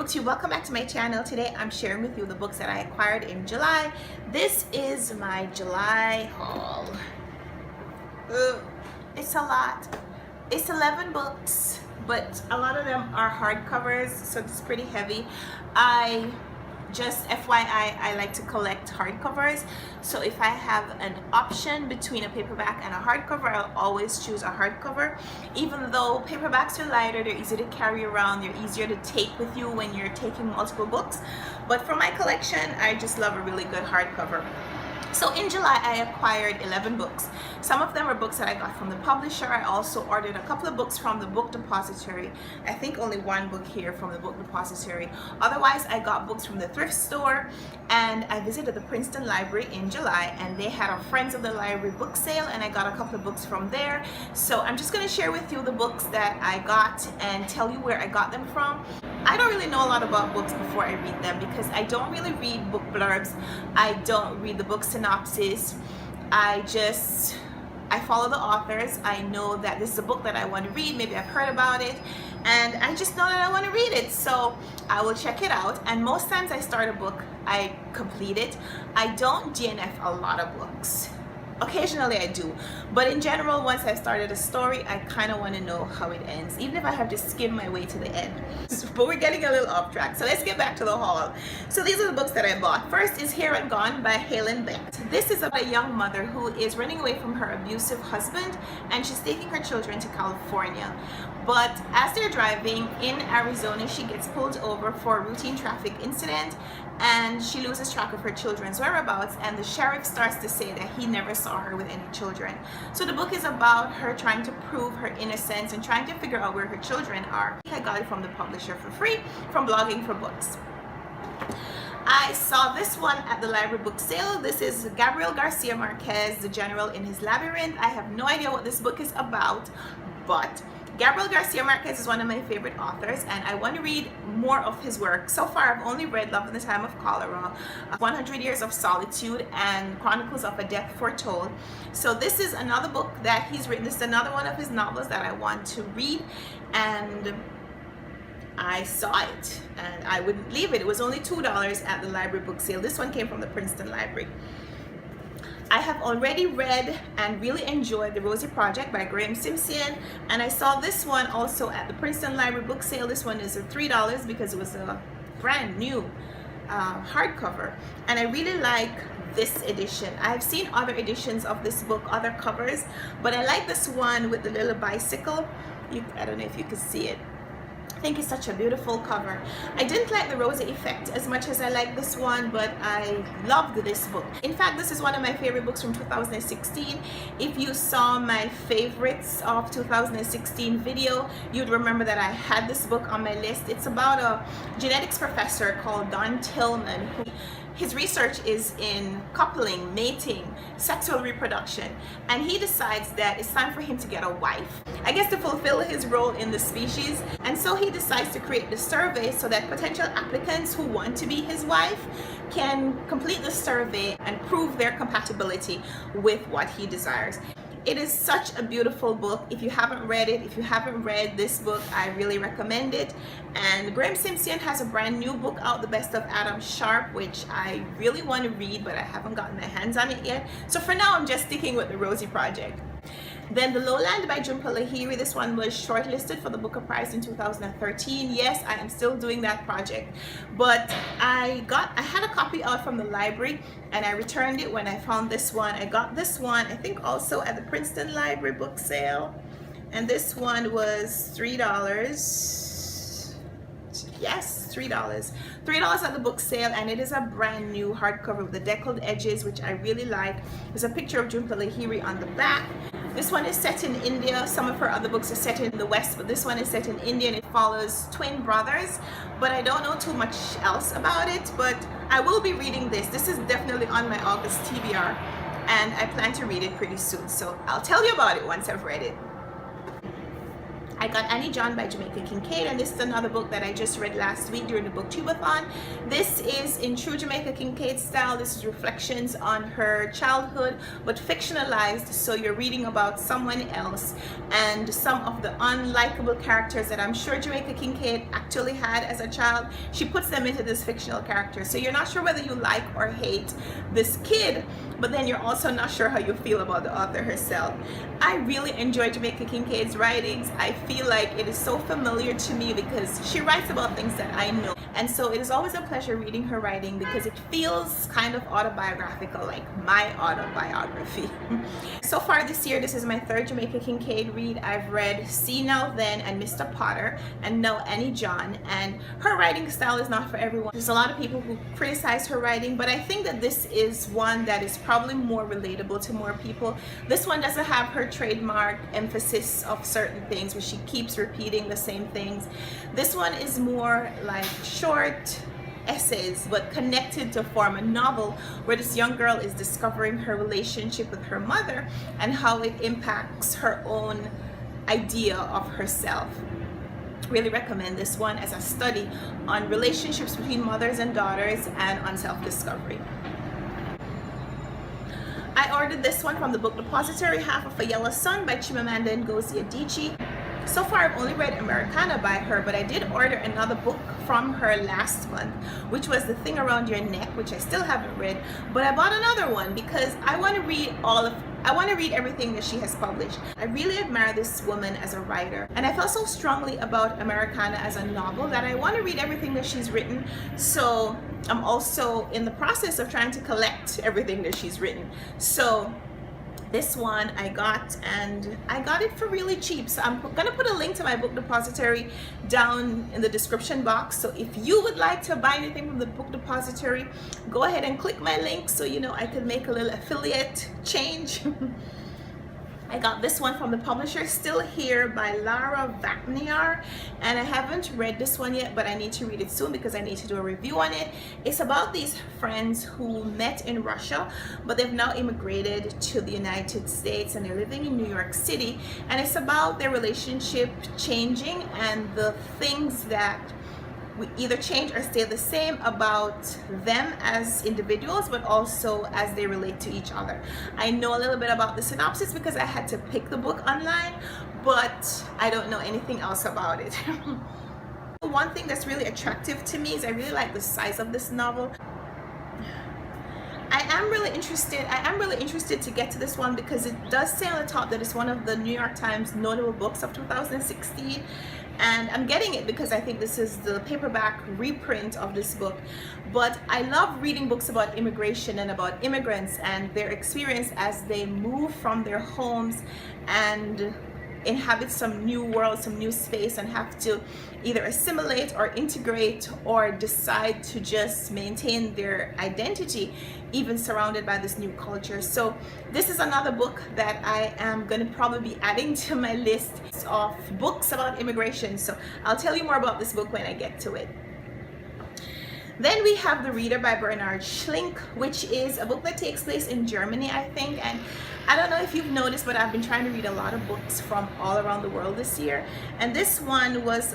BookTube, welcome back to my channel. Today I'm sharing with you the books that I acquired in July. This is my July haul. It's a lot. It's 11 books, but a lot of them are hardcovers, so it's pretty heavy. Just FYI, I like to collect hardcovers, so if I have an option between a paperback and a hardcover, I'll always choose a hardcover. Even though paperbacks are lighter, they're easy to carry around, they're easier to take with you when you're taking multiple books. But for my collection, I just love a really good hardcover. So in July, I acquired 11 books. Some of them are books that I got from the publisher. I also ordered a couple of books from the book depository. I think only one book here from the book depository. Otherwise, I got books from the thrift store, and I visited the Princeton Library in July, and they had a Friends of the Library book sale, and I got a couple of books from there. So I'm just going to share with you the books that I got and tell you where I got them from. I don't really know a lot about books before I read them because I don't really read book blurbs. I don't read the book synopsis. I follow the authors. I know that this is a book that I want to read. Maybe I've heard about it, and I just know that I want to read it. So I will check it out. And most times I start a book, I complete it. I don't DNF a lot of books. Occasionally I do, but in general, once I've started a story, I kind of want to know how it ends, even if I have to skim my way to the end. But we're getting a little off track, so let's get back to the haul. So these are the books that I bought. First is Here and Gone by Helen Beck. This is about a young mother who is running away from her abusive husband, and she's taking her children to California. But as they're driving in Arizona, she gets pulled over for a routine traffic incident, and she loses track of her children's whereabouts, and the sheriff starts to say that he never saw her with any children. So the book is about her trying to prove her innocence and trying to figure out where her children are. I got it from the publisher for free from Blogging for Books. I saw this one at the library book sale. This is Gabriel Garcia Marquez, The General in His Labyrinth. I have no idea what this book is about, but Gabriel Garcia Marquez is one of my favorite authors, and I want to read more of his work. So far, I've only read Love in the Time of Cholera, 100 Years of Solitude, and Chronicles of a Death Foretold. So this is another book that he's written. This is another one of his novels that I want to read, and I saw it, and I wouldn't leave it. It was only $2 at the library book sale. This one came from the Princeton Library. I have already read and really enjoyed The Rosey Project by Graham Simpson, and I saw this one also at the Princeton Library book sale. This one is $3 because it was a brand new hardcover, and I really like this edition. I've seen other editions of this book, other covers, but I like this one with the little bicycle. I don't know if you can see it. I think it's such a beautiful cover. I didn't like The Rosey Effect as much as I like this one, but I loved this book. In fact, this is one of my favorite books from 2016. If you saw my favorites of 2016 video, you'd remember that I had this book on my list. It's about a genetics professor called Don Tillman. His research is in coupling, mating, sexual reproduction, and he decides that it's time for him to get a wife, I guess, to fulfill his role in the species. And so he decides to create the survey so that potential applicants who want to be his wife can complete the survey and prove their compatibility with what he desires. It is such a beautiful book. If you haven't read it, if you haven't read this book, I really recommend it. And Graham Simpson has a brand new book out, The Best of Adam Sharp, which I really want to read, but I haven't gotten my hands on it yet. So for now, I'm just sticking with The Rosey Project. Then The Lowland by Jhumpa Lahiri. This one was shortlisted for the Booker Prize in 2013. Yes, I am still doing that project, but I had a copy out from the library, and I returned it when I found this one. I got this one, I think, also at the Princeton Library book sale, and this one was $3. Yes, $3 at the book sale, and it is a brand new hardcover with the deckled edges, which I really like. There's a picture of Jhumpa Lahiri on the back. This one is set in India. Some of her other books are set in the West, but this one is set in India, and it follows twin brothers, but I don't know too much else about it, but I will be reading this. This is definitely on my August TBR, and I plan to read it pretty soon, so I'll tell you about it once I've read it. I got Annie John by Jamaica Kincaid, and this is another book that I just read last week during the booktubeathon. This is in true Jamaica Kincaid style. This is reflections on her childhood, but fictionalized, so you're reading about someone else and some of the unlikable characters that I'm sure Jamaica Kincaid actually had as a child. She puts them into this fictional character, so you're not sure whether you like or hate this kid, but then you're also not sure how you feel about the author herself. I really enjoy Jamaica Kincaid's writings. I feel like it is so familiar to me because she writes about things that I know, and so it is always a pleasure reading her writing because it feels kind of autobiographical, like my autobiography. So far this year, this is my third Jamaica Kincaid read. I've read See Now Then and Mr. Potter, and now Annie John, and her writing style is not for everyone. There's a lot of people who criticize her writing, but I think that this is one that is probably more relatable to more people. This one doesn't have her trademark emphasis of certain things where she keeps repeating the same things. This one is more like short essays but connected to form a novel where this young girl is discovering her relationship with her mother and how it impacts her own idea of herself. Really recommend this one as a study on relationships between mothers and daughters and on self-discovery. I ordered this one from the Book Depository, Half of a Yellow Sun by Chimamanda Ngozi Adichie. So far I've only read Americana by her, but I did order another book from her last month, which was The Thing Around Your Neck, which I still haven't read, but I bought another one because I want to read everything that she has published. I really admire this woman as a writer, and I felt so strongly about Americana as a novel that I want to read everything that she's written. So I'm also in the process of trying to collect everything that she's written. So this one I got, and I got it for really cheap. So I'm gonna put a link to my Book Depository down in the description box. So if you would like to buy anything from the Book Depository, go ahead and click my link so you know I can make a little affiliate change. I got this one from the publisher Still Here by Lara Vapniar, and I haven't read this one yet, but I need to read it soon because I need to do a review on it. It's about these friends who met in Russia, but they've now immigrated to the United States and they're living in New York City, and it's about their relationship changing and the things that we either change or stay the same about them as individuals, but also as they relate to each other. I know a little bit about the synopsis because I had to pick the book online, but I don't know anything else about it. One thing that's really attractive to me is I really like the size of this novel. I am really interested to get to this one because it does say on the top that it's one of the New York Times notable books of 2016, and I'm getting it because I think this is the paperback reprint of this book. But I love reading books about immigration and about immigrants and their experience as they move from their homes and inhabit some new world, some new space, and have to either assimilate or integrate or decide to just maintain their identity even surrounded by this new culture. So this is another book that I am going to probably be adding to my list of books about immigration. So I'll tell you more about this book when I get to it. Then we have The Reader by Bernard Schlink, which is a book that takes place in Germany, I think. And I don't know if you've noticed, but I've been trying to read a lot of books from all around the world this year. And this one was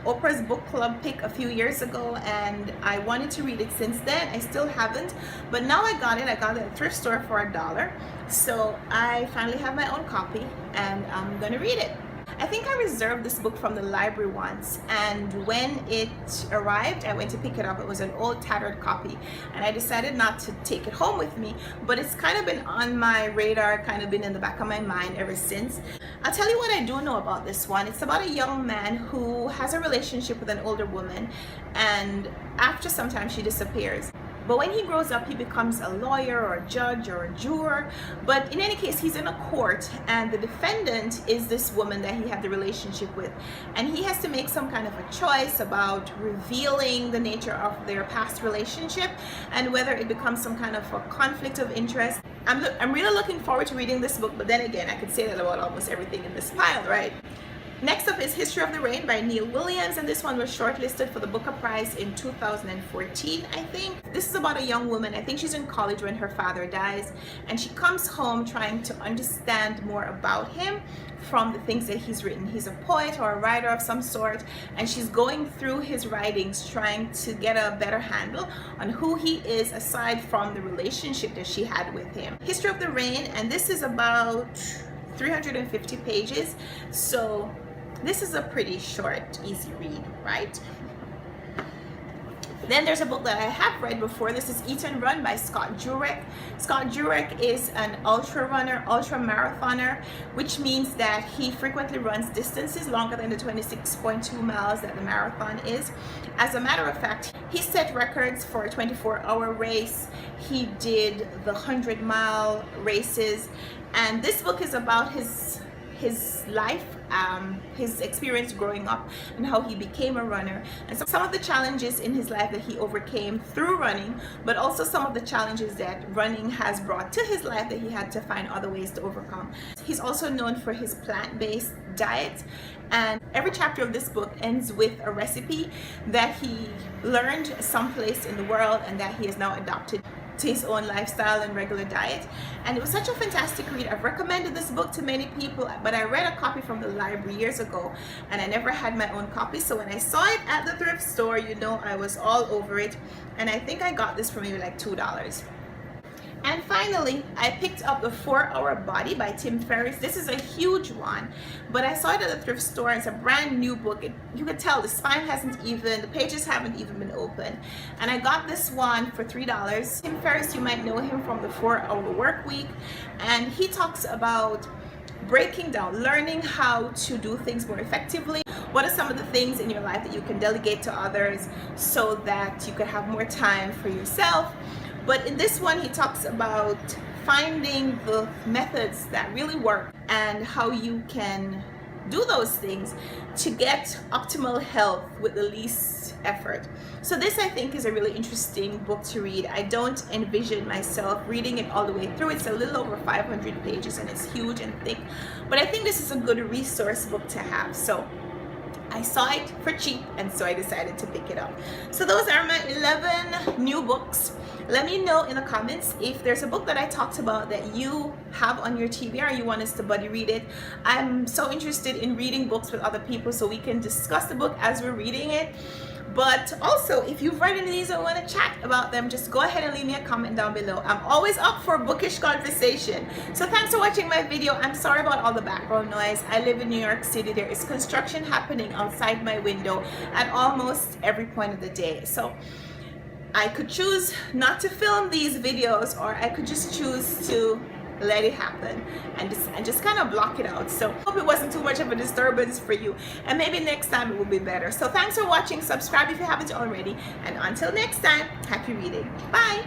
Oprah's book club pick a few years ago, and I wanted to read it since then. I still haven't, but now I got it. I got it at a thrift store for $1. So I finally have my own copy, and I'm gonna read it. I think I reserved this book from the library once, and when it arrived I went to pick it up. It was an old tattered copy, and I decided not to take it home with me, but it's kind of been on my radar, kind of been in the back of my mind ever since. I'll tell you what I do know about this one. It's about a young man who has a relationship with an older woman, and after some time she disappears. But when he grows up, he becomes a lawyer or a judge or a juror. But in any case, he's in a court, and the defendant is this woman that he had the relationship with. And he has to make some kind of a choice about revealing the nature of their past relationship and whether it becomes some kind of a conflict of interest. I'm really looking forward to reading this book, but then again, I could say that about almost everything in this pile, right? Next up is History of the Rain by Neil Williams, and this one was shortlisted for the Booker Prize in 2014, I think. This is about a young woman. I think she's in college when her father dies, and she comes home trying to understand more about him from the things that he's written. He's a poet or a writer of some sort, and she's going through his writings trying to get a better handle on who he is aside from the relationship that she had with him. History of the Rain, and this is about 350 pages, so this is a pretty short, easy read, right? Then there's a book that I have read before. This is Eat and Run by Scott Jurek. Scott Jurek is an ultra runner, ultra marathoner, which means that he frequently runs distances longer than the 26.2 miles that the marathon is. As a matter of fact, he set records for a 24-hour race. He did the 100-mile races, and this book is about his life, his experience growing up and how he became a runner, and some of the challenges in his life that he overcame through running, but also some of the challenges that running has brought to his life that he had to find other ways to overcome. He's also known for his plant-based diet, and every chapter of this book ends with a recipe that he learned someplace in the world and that he has now adopted to his own lifestyle and regular diet. And it was such a fantastic read. I've recommended this book to many people, but I read a copy from the library years ago and I never had my own copy, so when I saw it at the thrift store, you know, I was all over it, and I think I got this for maybe like $2. And finally, I picked up The 4-Hour Body by Tim Ferriss. This is a huge one, but I saw it at the thrift store. It's a brand new book. You could tell the spine the pages haven't even been opened. And I got this one for $3. Tim Ferriss, you might know him from the 4-Hour Work Week. And he talks about breaking down, learning how to do things more effectively. What are some of the things in your life that you can delegate to others so that you could have more time for yourself? But in this one, he talks about finding the methods that really work and how you can do those things to get optimal health with the least effort. So this, I think, is a really interesting book to read. I don't envision myself reading it all the way through. It's a little over 500 pages and it's huge and thick, but I think this is a good resource book to have. So I saw it for cheap, and so I decided to pick it up. So those are my 11 new books. Let me know in the comments if there's a book that I talked about that you have on your TBR, you want us to buddy read it. I'm so interested in reading books with other people so we can discuss the book as we're reading it. But also, if you've read any of these and want to chat about them, just go ahead and leave me a comment down below. I'm always up for bookish conversation. So thanks for watching my video. I'm sorry about all the background noise. I live in New York City. There is construction happening outside my window at almost every point of the day. So I could choose not to film these videos, or I could just choose to let it happen and just kind of block it out. So hope it wasn't too much of a disturbance for you, and maybe next time it will be better. So thanks for watching. Subscribe if you haven't already, and until next time, happy reading. Bye.